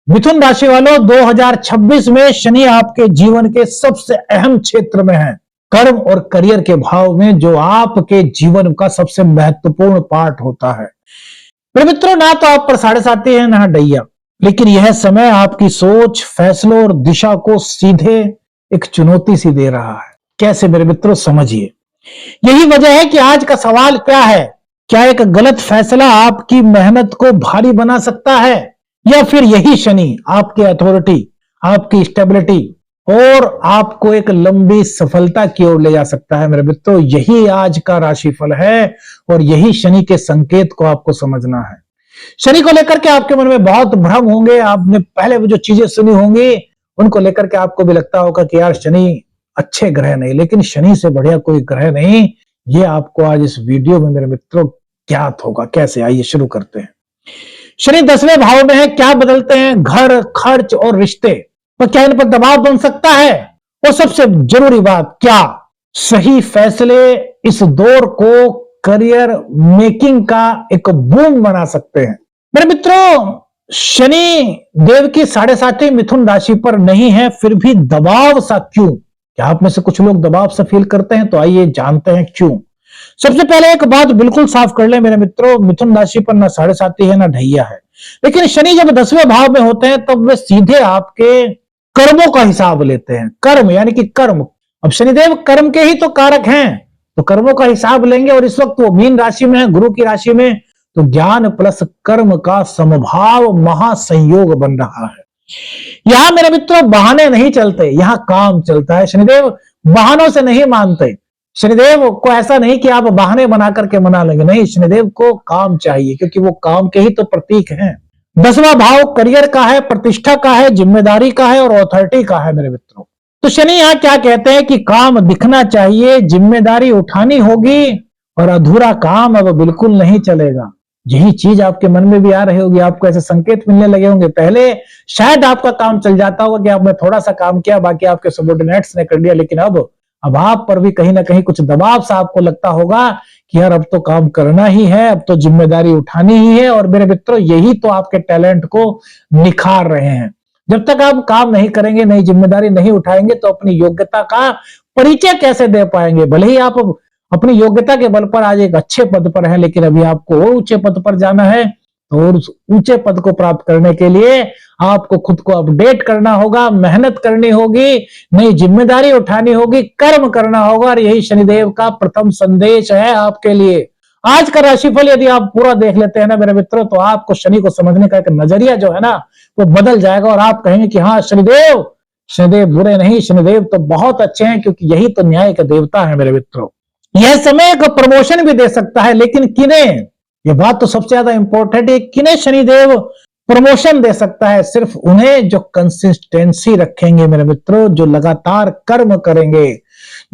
मिथुन राशि वालों, 2026 में शनि आपके जीवन के सबसे अहम क्षेत्र में है, कर्म और करियर के भाव में, जो आपके जीवन का सबसे महत्वपूर्ण पार्ट होता है। मेरे मित्रों, ना तो आप पर साढ़े साथी है ना ढैया, लेकिन यह समय आपकी सोच, फैसलों और दिशा को सीधे एक चुनौती सी दे रहा है। कैसे मेरे मित्रों, समझिए। यही वजह है कि आज का सवाल क्या है, क्या एक गलत फैसला आपकी मेहनत को भारी बना सकता है, या फिर यही शनि आपकी अथॉरिटी, आपकी स्टेबिलिटी और आपको एक लंबी सफलता की ओर ले जा सकता है। मेरे मित्रों, यही आज का राशिफल है और यही शनि के संकेत को आपको समझना है। शनि को लेकर के आपके मन में बहुत भ्रम होंगे, आपने पहले जो चीजें सुनी होंगी उनको लेकर के आपको भी लगता होगा कि यार शनि अच्छे ग्रह नहीं, लेकिन शनि से बढ़िया कोई ग्रह नहीं। ये आपको आज इस वीडियो में मेरे मित्रों ज्ञात होगा। कैसे, आइए शुरू करते हैं। शनि 10वें भाव में है, क्या बदलते हैं? घर, खर्च और रिश्ते पर क्या इन पर दबाव बन सकता है? और सबसे जरूरी बात, क्या सही फैसले इस दौर को करियर मेकिंग का एक बूम बना सकते हैं? मेरे मित्रों, शनि देव की साढ़े साथी मिथुन राशि पर नहीं है, फिर भी दबाव सा क्यों? क्या आप में से कुछ लोग दबाव से फील करते हैं? तो आइए जानते हैं क्यों। सबसे पहले एक बात बिल्कुल साफ कर ले मेरे मित्रों, मिथुन राशि पर ना साढ़े साथी है ना ढैया है, लेकिन शनि जब 10वें भाव में होते हैं तब वे सीधे आपके कर्मों का हिसाब लेते हैं। कर्म यानी कि कर्म, अब शनिदेव कर्म के ही तो कारक हैं, तो कर्मों का हिसाब लेंगे। और इस वक्त वो मीन राशि में है, गुरु की राशि में, तो ज्ञान प्लस कर्म का समभाव महासंयोग बन रहा है। यहां मेरे मित्रों बहाने नहीं चलते, यहां काम चलता है। शनिदेव बहानों से नहीं मानते। शनिदेव को ऐसा नहीं कि आप बहाने बना करके मना लेंगे, नहीं, शनिदेव को काम चाहिए, क्योंकि वो काम के ही तो प्रतीक हैं। 10वां भाव करियर का है, प्रतिष्ठा का है, जिम्मेदारी का है और अथॉरिटी का है मेरे मित्रों। तो शनि यहां क्या कहते हैं कि काम दिखना चाहिए, जिम्मेदारी उठानी होगी और अधूरा काम अब बिल्कुल नहीं चलेगा। यही चीज आपके मन में भी आ रही होगी, आपको ऐसे संकेत मिलने लगे होंगे। पहले शायद आपका काम चल जाता होगा कि आपने थोड़ा सा काम किया, बाकी आपके सबॉर्डिनेट्स ने कर लिया, लेकिन अब आप पर भी कहीं ना कहीं कुछ दबाव सा आपको लगता होगा कि यार अब तो काम करना ही है, अब तो जिम्मेदारी उठानी ही है। और मेरे मित्रों, यही तो आपके टैलेंट को निखार रहे हैं। जब तक आप काम नहीं करेंगे, नई जिम्मेदारी नहीं उठाएंगे, तो अपनी योग्यता का परिचय कैसे दे पाएंगे? भले ही आप अपनी योग्यता के बल पर आज एक अच्छे पद पर हैं, लेकिन अभी आपको और ऊंचे पद पर जाना है, तो उस ऊंचे पद को प्राप्त करने के लिए आपको खुद को अपडेट करना होगा, मेहनत करनी होगी, नई जिम्मेदारी उठानी होगी, कर्म करना होगा। और यही शनिदेव का प्रथम संदेश है आपके लिए। आज का राशिफल यदि आप पूरा देख लेते हैं ना मेरे मित्रों, तो आपको शनि को समझने का एक नजरिया जो है ना वो बदल जाएगा, और आप कहेंगे कि हाँ, शनिदेव शनिदेव बुरे नहीं, शनिदेव तो बहुत अच्छे हैं, क्योंकि यही तो न्याय का देवता है मेरे मित्रों। यह समय एक प्रमोशन भी दे सकता है, लेकिन किन्हें? ये बात तो सबसे ज्यादा इंपॉर्टेंट है, किन्हें शनिदेव प्रमोशन दे सकता है? सिर्फ उन्हें जो कंसिस्टेंसी रखेंगे मेरे मित्रों, जो लगातार कर्म करेंगे,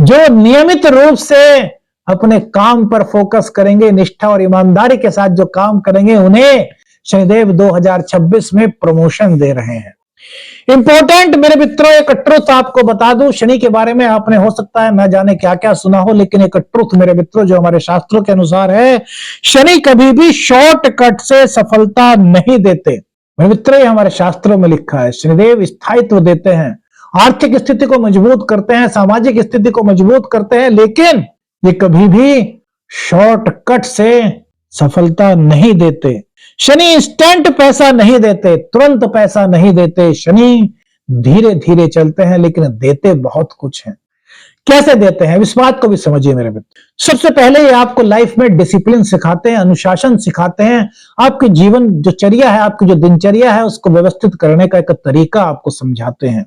जो नियमित रूप से अपने काम पर फोकस करेंगे, निष्ठा और ईमानदारी के साथ जो काम करेंगे, उन्हें शनिदेव 2026 में प्रमोशन दे रहे हैं। इंपॉर्टेंट मेरे मित्रों, एक ट्रुथ आपको बता दूं, शनि के बारे में आपने हो सकता है न जाने क्या क्या सुना हो, लेकिन एक ट्रुथ मेरे मित्रों जो हमारे शास्त्रों के अनुसार है, शनि कभी भी शॉर्टकट से सफलता नहीं देते। मेरे मित्रों, ये हमारे शास्त्रों में लिखा है। शनिदेव स्थायित्व देते हैं, आर्थिक स्थिति को मजबूत करते हैं, सामाजिक स्थिति को मजबूत करते हैं, लेकिन ये कभी भी शॉर्टकट से सफलता नहीं देते। शनि इंस्टेंट पैसा नहीं देते, तुरंत पैसा नहीं देते। शनि धीरे धीरे चलते हैं, लेकिन देते बहुत कुछ हैं। कैसे देते हैं, इस बात को भी समझिए मेरे मित्र। सबसे पहले ये आपको लाइफ में डिसिप्लिन सिखाते हैं, अनुशासन सिखाते हैं, आपके जीवन जो चर्या है, आपकी जो दिनचर्या है, उसको व्यवस्थित करने का एक तरीका आपको समझाते हैं।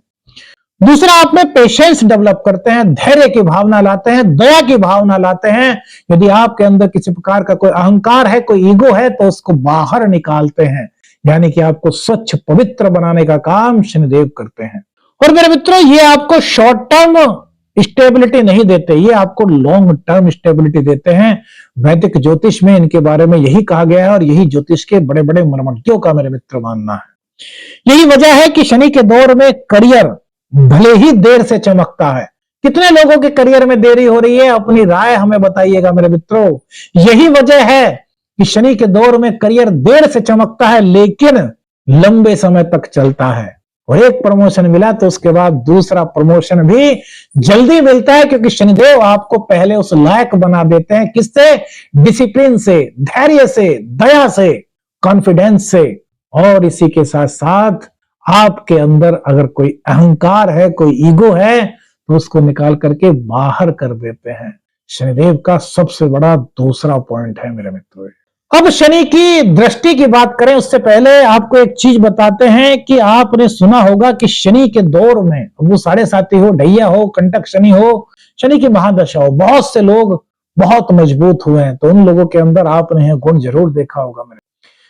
दूसरा, आप में पेशेंस डेवलप करते हैं, धैर्य की भावना लाते हैं, दया की भावना लाते हैं। यदि आपके अंदर किसी प्रकार का कोई अहंकार है, कोई ईगो है, तो उसको बाहर निकालते हैं, यानी कि आपको स्वच्छ पवित्र बनाने का काम शनिदेव करते हैं। और मेरे मित्रों, ये आपको शॉर्ट टर्म स्टेबिलिटी नहीं देते, ये आपको लॉन्ग टर्म स्टेबिलिटी देते हैं। वैदिक ज्योतिष में इनके बारे में यही कहा गया है, और यही ज्योतिष के बड़े बड़े मनमज्ञों का मेरे मित्र मानना है। यही वजह है कि शनि के दौर में करियर भले ही देर से चमकता है। कितने लोगों के करियर में देरी हो रही है, अपनी राय हमें बताइएगा मेरे मित्रों। यही वजह है कि शनि के दौर में करियर देर से चमकता है, लेकिन लंबे समय तक चलता है। और एक प्रमोशन मिला तो उसके बाद दूसरा प्रमोशन भी जल्दी मिलता है, क्योंकि शनिदेव आपको पहले उस लायक बना देते हैं। किससे? डिसिप्लिन से, धैर्य से, दया से, कॉन्फिडेंस से। और इसी के साथ साथ आपके अंदर अगर कोई अहंकार है, कोई ईगो है, तो उसको निकाल करके बाहर कर देते हैं। शनिदेव का सबसे बड़ा दूसरा पॉइंट है मेरे मित्रों। अब शनि की दृष्टि की बात करें उससे पहले आपको एक चीज बताते हैं कि आपने सुना होगा कि शनि के दौर में, वो 7.5 हो, ढैया हो, कंटक शनि हो, शनि की महादशा हो, बहुत से लोग बहुत मजबूत हुए हैं। तो उन लोगों के अंदर आपने यह गुण जरूर देखा होगा। मेरे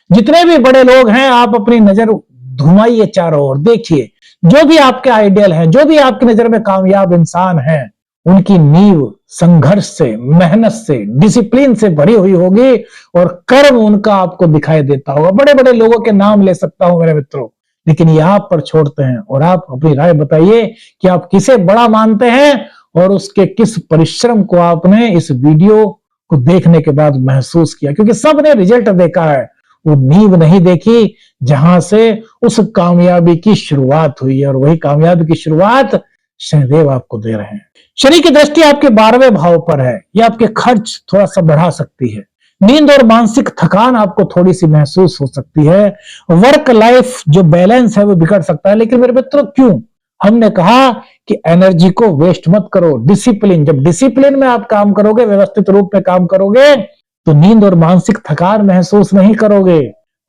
जितने भी बड़े लोग हैं, आप अपनी नजर घुमाइए चारों ओर, देखिए जो भी आपके आइडियल हैं, जो भी आपकी नजर में कामयाब इंसान हैं, उनकी नींव संघर्ष से, मेहनत से, डिसिप्लिन से भरी हुई होगी और कर्म उनका आपको दिखाई देता होगा। बड़े बड़े लोगों के नाम ले सकता हूं मेरे मित्रों, लेकिन ये आप पर छोड़ते हैं। और आप अपनी राय बताइए कि आप किसे बड़ा मानते हैं और उसके किस परिश्रम को आपने इस वीडियो को देखने के बाद महसूस किया, क्योंकि सबने रिजल्ट देखा है, वो नींव नहीं देखी जहां से उस कामयाबी की शुरुआत हुई है। और वही कामयाबी की शुरुआत शनिदेव आपको दे रहे हैं। शनि की दृष्टि आपके 12वें भाव पर है। ये आपके खर्च थोड़ा सा बढ़ा सकती है। नींद और मानसिक थकान आपको थोड़ी सी महसूस हो सकती है। वर्क लाइफ जो बैलेंस है वो बिगड़ सकता है। लेकिन मेरे मित्रों, क्यों? हमने कहा कि एनर्जी को वेस्ट मत करो। डिसिप्लिन, जब डिसिप्लिन में आप काम करोगे, व्यवस्थित रूप में काम करोगे, तो नींद और मानसिक थकान महसूस नहीं करोगे।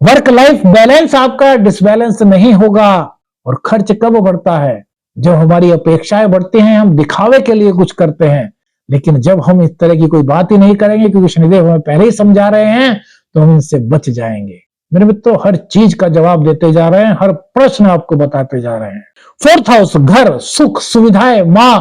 वर्क लाइफ बैलेंस आपका डिसबैलेंस नहीं होगा। और खर्च कब बढ़ता है? जब हमारी अपेक्षाएं बढ़ती हैं, हम दिखावे के लिए कुछ करते हैं। लेकिन जब हम इस तरह की कोई बात ही नहीं करेंगे, क्योंकि शनिदेव हमें पहले ही समझा रहे हैं, तो हम इनसे बच जाएंगे। मेरे मित्रों, हर चीज का जवाब देते जा रहे हैं, हर प्रश्न आपको बताते जा रहे हैं। 4th हाउस, घर, सुख, सुविधाएं, मां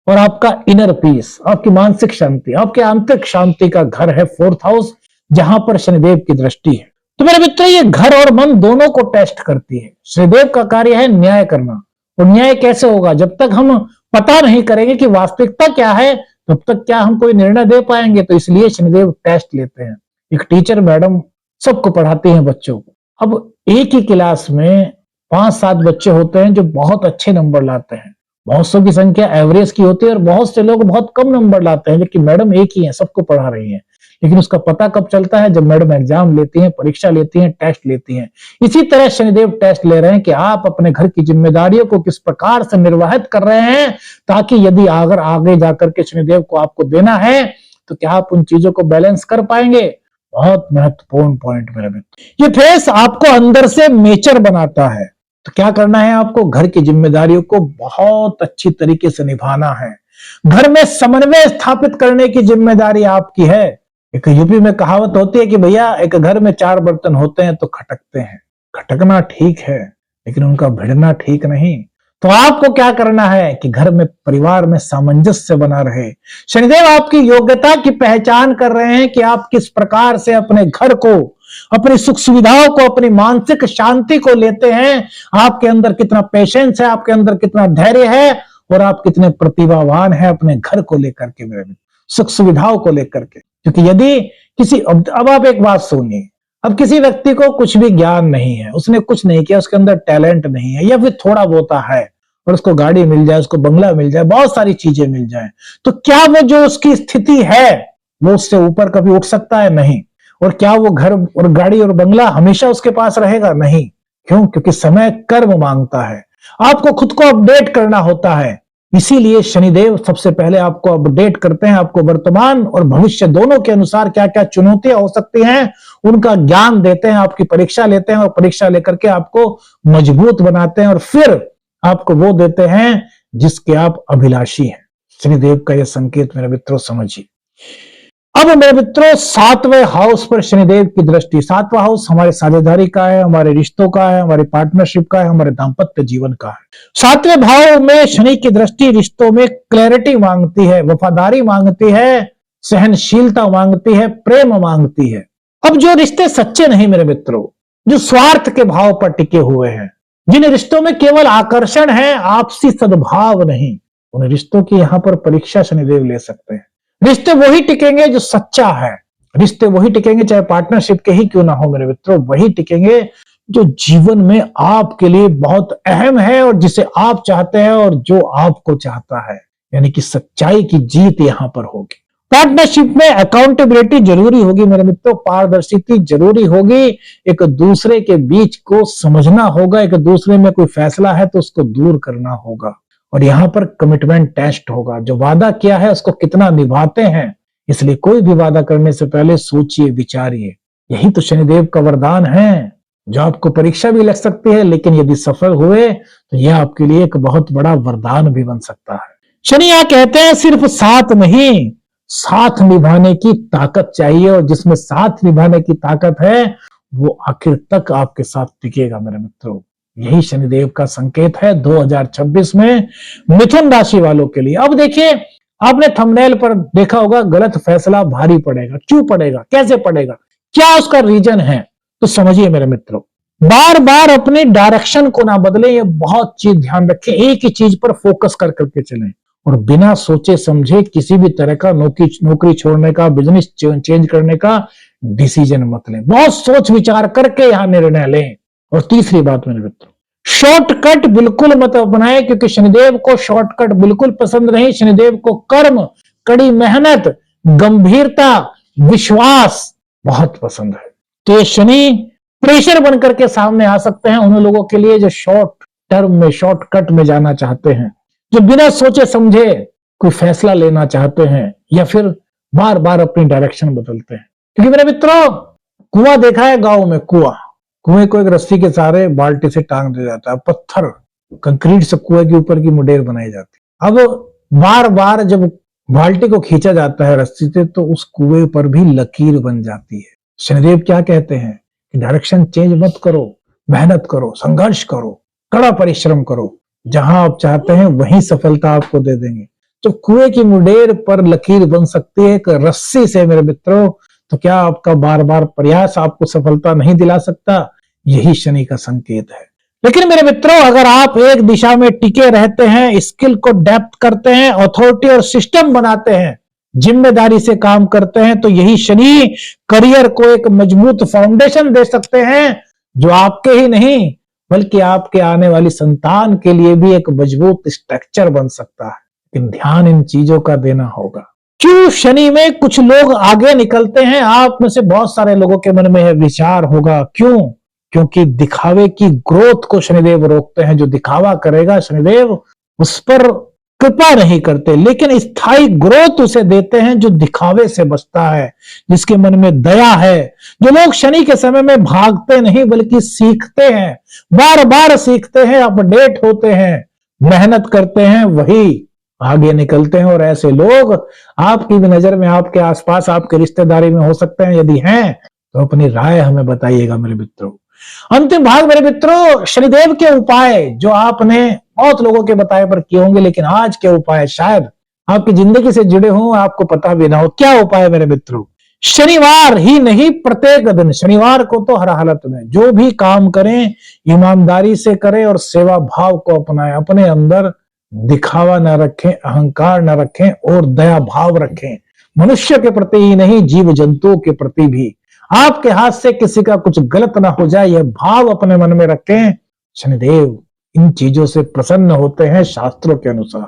और आपका इनर पीस, आपकी मानसिक शांति, आपके आंतरिक शांति का घर है 4th हाउस, जहां पर शनिदेव की दृष्टि है। तो मेरे मित्र, ये घर और मन दोनों को टेस्ट करती है। शनिदेव का कार्य है न्याय करना। और न्याय कैसे होगा? जब तक हम पता नहीं करेंगे कि वास्तविकता क्या है, तब तक क्या हम कोई निर्णय दे पाएंगे। तो इसलिए शनिदेव टेस्ट लेते हैं। एक टीचर मैडम सबको पढ़ाती हैं बच्चों को। अब एक ही क्लास में 5-7 बच्चे होते हैं जो बहुत अच्छे नंबर लाते हैं। बहुत सौ की संख्या एवरेज की होती है और बहुत से लोग बहुत कम नंबर लाते हैं, लेकिन मैडम एक ही है, सबको पढ़ा रही है। लेकिन उसका पता कब चलता है? जब मैडम एग्जाम लेती हैं, परीक्षा लेती हैं, टेस्ट लेती हैं। इसी तरह शनिदेव टेस्ट ले रहे हैं कि आप अपने घर की जिम्मेदारियों को किस प्रकार से निर्वाहित कर रहे हैं, ताकि यदि अगर आगे जाकर के शनिदेव को आपको देना है, तो क्या आप उन चीजों को बैलेंस कर पाएंगे? बहुत महत्वपूर्ण पॉइंट मेरे मित्र। ये फेस आपको अंदर से मेचर बनाता है। तो क्या करना है आपको? घर की जिम्मेदारियों को बहुत अच्छी तरीके से निभाना है। घर में समन्वय स्थापित करने की जिम्मेदारी आपकी है। एक यूपी में कहावत होती है कि भैया, एक घर में 4 बर्तन होते हैं तो खटकते हैं। खटकना ठीक है, लेकिन उनका भिड़ना ठीक नहीं। तो आपको क्या करना है कि घर में, परिवार में सामंजस्य बना रहे। शनिदेव आपकी योग्यता की पहचान कर रहे हैं कि आप किस प्रकार से अपने घर को, अपनी सुख सुविधाओं को, अपनी मानसिक शांति को लेते हैं। आपके अंदर कितना पेशेंस है, आपके अंदर कितना धैर्य है, और आप कितने प्रतिभावान हैं अपने घर को लेकर के, मेरे सुख सुविधाओं को लेकर के। क्योंकि यदि किसी, अब आप एक बात सुनिए, अब किसी व्यक्ति को कुछ भी ज्ञान नहीं है, उसने कुछ नहीं किया, उसके अंदर टैलेंट नहीं है, या फिर थोड़ा बहुत है, और उसको गाड़ी मिल जाए, उसको बंगला मिल जाए, बहुत सारी चीजें मिल जाए, तो क्या वो जो उसकी स्थिति है वो उससे ऊपर कभी उठ सकता है? नहीं। और क्या वो घर और गाड़ी और बंगला हमेशा उसके पास रहेगा? नहीं। क्यों? क्योंकि समय कर्म मांगता है। आपको खुद को अपडेट करना होता है। इसीलिए शनिदेव सबसे पहले आपको अपडेट करते हैं। आपको वर्तमान और भविष्य दोनों के अनुसार क्या क्या चुनौतियां हो सकती हैं, उनका ज्ञान देते हैं। आपकी परीक्षा लेते हैं और परीक्षा लेकर के आपको मजबूत बनाते हैं, और फिर आपको वो देते हैं जिसके आप अभिलाषी हैं। शनिदेव का यह संकेत मेरे मित्रों समझिए। अब मेरे मित्रों, 7वें हाउस पर शनिदेव की दृष्टि। 7वां हाउस हमारे साझेदारी का है, हमारे रिश्तों का है, हमारी पार्टनरशिप का है, हमारे दाम्पत्य जीवन का है। 7वें भाव में शनि की दृष्टि रिश्तों में क्लैरिटी मांगती है, वफादारी मांगती है, सहनशीलता मांगती है, प्रेम मांगती है। अब जो रिश्ते सच्चे नहीं मेरे मित्रों, जो स्वार्थ के भाव पर टिके हुए हैं, जिन रिश्तों में केवल आकर्षण है, आपसी सद्भाव नहीं, उन रिश्तों की यहां पर परीक्षा शनिदेव ले सकते हैं। रिश्ते वही टिकेंगे जो सच्चा है। रिश्ते वही टिकेंगे, चाहे पार्टनरशिप के ही क्यों ना हो मेरे मित्रों, वही टिकेंगे जो जीवन में आपके लिए बहुत अहम है और जिसे आप चाहते हैं और जो आपको चाहता है, यानी कि सच्चाई की जीत यहां पर होगी। पार्टनरशिप में अकाउंटेबिलिटी जरूरी होगी मेरे मित्रों, पारदर्शिता जरूरी होगी, एक दूसरे के बीच को समझना होगा, एक दूसरे में कोई फैसला है तो उसको दूर करना होगा, और यहां पर कमिटमेंट टेस्ट होगा, जो वादा किया है उसको कितना निभाते हैं। इसलिए कोई भी वादा करने से पहले सोचिए, विचारिए। यही तो शनिदेव का वरदान है, जो आपको परीक्षा भी लग सकती है, लेकिन यदि सफल हुए तो यह आपके लिए एक बहुत बड़ा वरदान भी बन सकता है। शनि यहां कहते हैं सिर्फ साथ नहीं, साथ निभाने की ताकत चाहिए, और जिसमें साथ निभाने की ताकत है वो आखिर तक आपके साथ टिकेगा मेरे मित्रों। यही शनिदेव का संकेत है 2026 में मिथुन राशि वालों के लिए। अब देखिए, आपने थंबनेल पर देखा होगा, गलत फैसला भारी पड़ेगा। क्यों पड़ेगा, कैसे पड़ेगा, क्या उसका रीजन है, तो समझिए मेरे मित्रों। बार बार अपने डायरेक्शन को ना बदले, ये बहुत चीज ध्यान रखें, एक ही चीज पर फोकस कर करके चलें, और बिना सोचे समझे किसी भी तरह का नौकरी छोड़ने का, बिजनेस चेंज करने का डिसीजन मत लें। बहुत सोच विचार करके यहां निर्णय लें। और तीसरी बात मेरे मित्रों, शॉर्टकट बिल्कुल मत अपनाएं, क्योंकि शनिदेव को शॉर्टकट बिल्कुल पसंद नहीं। शनिदेव को कर्म, कड़ी मेहनत, गंभीरता, विश्वास बहुत पसंद है। तो ये शनि प्रेशर बनकर के सामने आ सकते हैं उन लोगों के लिए जो शॉर्ट टर्म में, शॉर्टकट में जाना चाहते हैं, जो बिना सोचे समझे कोई फैसला लेना चाहते हैं, या फिर बार बार अपनी डायरेक्शन बदलते हैं। क्योंकि मेरे मित्रों, कुआं देखा है गांव में, कुएं को एक रस्सी के सहारे बाल्टी से टांग दिया जाता है, पत्थर कंक्रीट से कुएं के ऊपर की मुडेर बनाई जाती है। अब बार बार जब बाल्टी को खींचा जाता है रस्सी से, तो उस कुएं पर भी लकीर बन जाती है। शनिदेव क्या कहते हैं कि डायरेक्शन चेंज मत करो, मेहनत करो, संघर्ष करो, कड़ा परिश्रम करो, जहां आप चाहते हैं वहीं सफलता आपको दे देंगे। तो कुएं की मुडेर पर लकीर बन सकती है एक रस्सी से मेरे मित्रों, तो क्या आपका बार बार प्रयास आपको सफलता नहीं दिला सकता? यही शनि का संकेत है। लेकिन मेरे मित्रों, अगर आप एक दिशा में टिके रहते हैं, स्किल को डेप्थ करते हैं, अथॉरिटी और सिस्टम बनाते हैं, जिम्मेदारी से काम करते हैं, तो यही शनि करियर को एक मजबूत फाउंडेशन दे सकते हैं, जो आपके ही नहीं बल्कि आपके आने वाली संतान के लिए भी एक मजबूत स्ट्रक्चर बन सकता है। लेकिन ध्यान इन चीजों का देना होगा। क्यों शनि में कुछ लोग आगे निकलते हैं? आप में से बहुत सारे लोगों के मन में यह विचार होगा, क्यों? क्योंकि दिखावे की ग्रोथ को शनिदेव रोकते हैं। जो दिखावा करेगा शनिदेव उस पर कृपा नहीं करते, लेकिन स्थायी ग्रोथ उसे देते हैं जो दिखावे से बचता है, जिसके मन में दया है। जो लोग शनि के समय में भागते नहीं बल्कि सीखते हैं, बार बार सीखते हैं, अपडेट होते हैं, मेहनत करते हैं, वही आगे निकलते हैं। और ऐसे लोग आपकी भी नजर में, आपके आसपास, आपके रिश्तेदारी में हो सकते हैं। यदि हैं तो अपनी राय हमें बताइएगा मेरे मित्रों। अंतिम भाग मेरे मित्रों, शनिदेव के उपाय जो आपने बहुत लोगों के बताए पर किए होंगे, लेकिन आज के उपाय शायद आपकी जिंदगी से जुड़े हों, आपको पता भी ना हो। क्या उपाय मेरे मित्रों? शनिवार ही नहीं, प्रत्येक दिन शनिवार को तो हर हालत में जो भी काम करें ईमानदारी से करें और सेवा भाव को अपनाएं। अपने अंदर दिखावा न रखें, अहंकार न रखें और दया भाव रखें, मनुष्य के प्रति ही नहीं, जीव जंतुओं के प्रति भी। आपके हाथ से किसी का कुछ गलत ना हो जाए, यह भाव अपने मन में रखें। शनिदेव इन चीजों से प्रसन्न होते हैं शास्त्रों के अनुसार।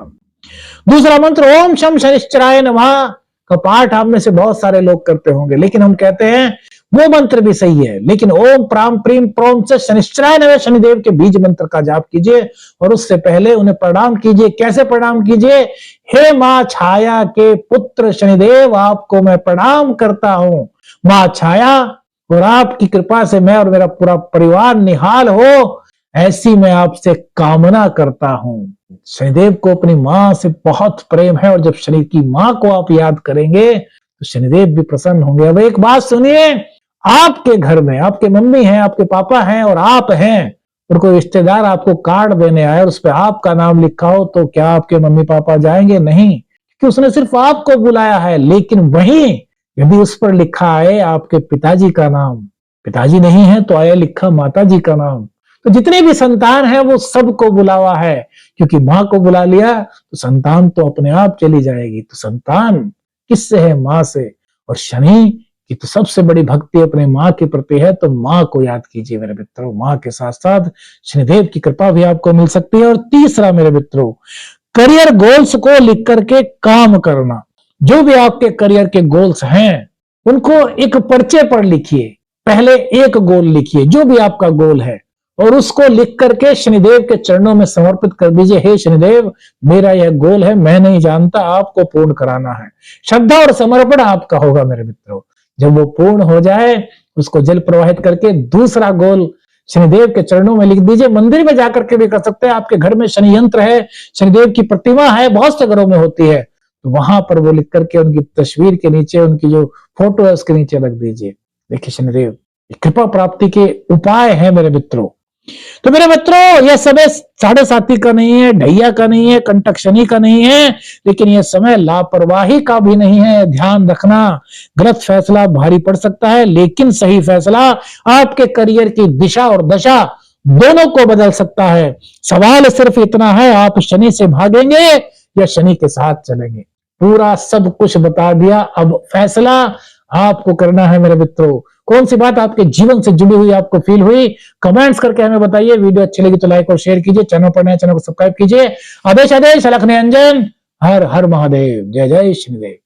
दूसरा मंत्र ओम शम शनिश्चराय नमः का पाठ आप में से बहुत सारे लोग करते होंगे, लेकिन हम कहते हैं वो मंत्र भी सही है, लेकिन ओम प्राम प्रीम प्रोम से शनिश्चराय नमः शनिदेव के बीज मंत्र का जाप कीजिए, और उससे पहले उन्हें प्रणाम कीजिए। कैसे प्रणाम कीजिए? हे मां छाया के पुत्र शनिदेव, आपको मैं प्रणाम करता हूं। मां छाया, और आपकी कृपा से मैं और मेरा पूरा परिवार निहाल हो, ऐसी मैं आपसे कामना करता हूं। शनिदेव को अपनी मां से बहुत प्रेम है, और जब शनि की मां को आप याद करेंगे तो शनिदेव भी प्रसन्न होंगे। अब एक बात सुनिए, आपके घर में आपके मम्मी हैं, आपके पापा हैं और आप हैं, और कोई रिश्तेदार आपको कार्ड देने आए और उस पर आपका नाम लिखा हो, तो क्या आपके मम्मी पापा जाएंगे? नहीं, क्योंकि उसने सिर्फ आपको बुलाया है। लेकिन वहीं यदि उस पर लिखा आए आपके पिताजी का नाम, पिताजी नहीं है तो आया लिखा माताजी का नाम, तो जितने भी संतान है वो सबको बुलावा है, क्योंकि मां को बुला लिया तो संतान तो अपने आप चली जाएगी। तो संतान किससे है? मां से। और शनि कि तो सबसे बड़ी भक्ति अपने माँ के प्रति है, तो माँ को याद कीजिए मेरे मित्रों। माँ के साथ साथ शनिदेव की कृपा भी आपको मिल सकती है। और तीसरा मेरे मित्रों, करियर गोल्स को लिख करके काम करना। जो भी आपके करियर के गोल्स हैं उनको एक पर्चे पर लिखिए। पहले एक गोल लिखिए जो भी आपका गोल है, और उसको लिख करके शनिदेव के चरणों में समर्पित कर दीजिए। हे शनिदेव, मेरा यह गोल है, मैं नहीं जानता, आपको पूर्ण कराना है। श्रद्धा और समर्पण आपका होगा मेरे मित्रों। जब वो पूर्ण हो जाए, उसको जल प्रवाहित करके दूसरा गोल शनिदेव के चरणों में लिख दीजिए। मंदिर में जाकर के भी कर सकते हैं। आपके घर में शनि यंत्र है, शनिदेव की प्रतिमा है, बहुत से घरों में होती है, तो वहां पर वो लिख करके उनकी तस्वीर के नीचे, उनकी जो फोटो है उसके नीचे रख दीजिए। देखिए शनिदेव कृपा प्राप्ति के उपाय है मेरे मित्रों। तो मेरे मित्रों, यह समय साढ़े साती का नहीं है, ढैया का नहीं है, कंटक शनि का नहीं है, लेकिन यह समय लापरवाही का भी नहीं है। ध्यान रखना, गलत फैसला भारी पड़ सकता है, लेकिन सही फैसला आपके करियर की दिशा और दशा दोनों को बदल सकता है। सवाल सिर्फ इतना है, आप शनि से भागेंगे या शनि के साथ चलेंगे। पूरा सब कुछ बता दिया, अब फैसला आपको करना है मेरे मित्रों। कौन सी बात आपके जीवन से जुड़ी हुई आपको फील हुई, कमेंट्स करके हमें बताइए। वीडियो अच्छी लगी तो लाइक और शेयर कीजिए। चैनल पर नए, चैनल को सब्सक्राइब कीजिए। आदेश आदेश अलख निरंजन, हर हर महादेव, जय जय शनिदेव।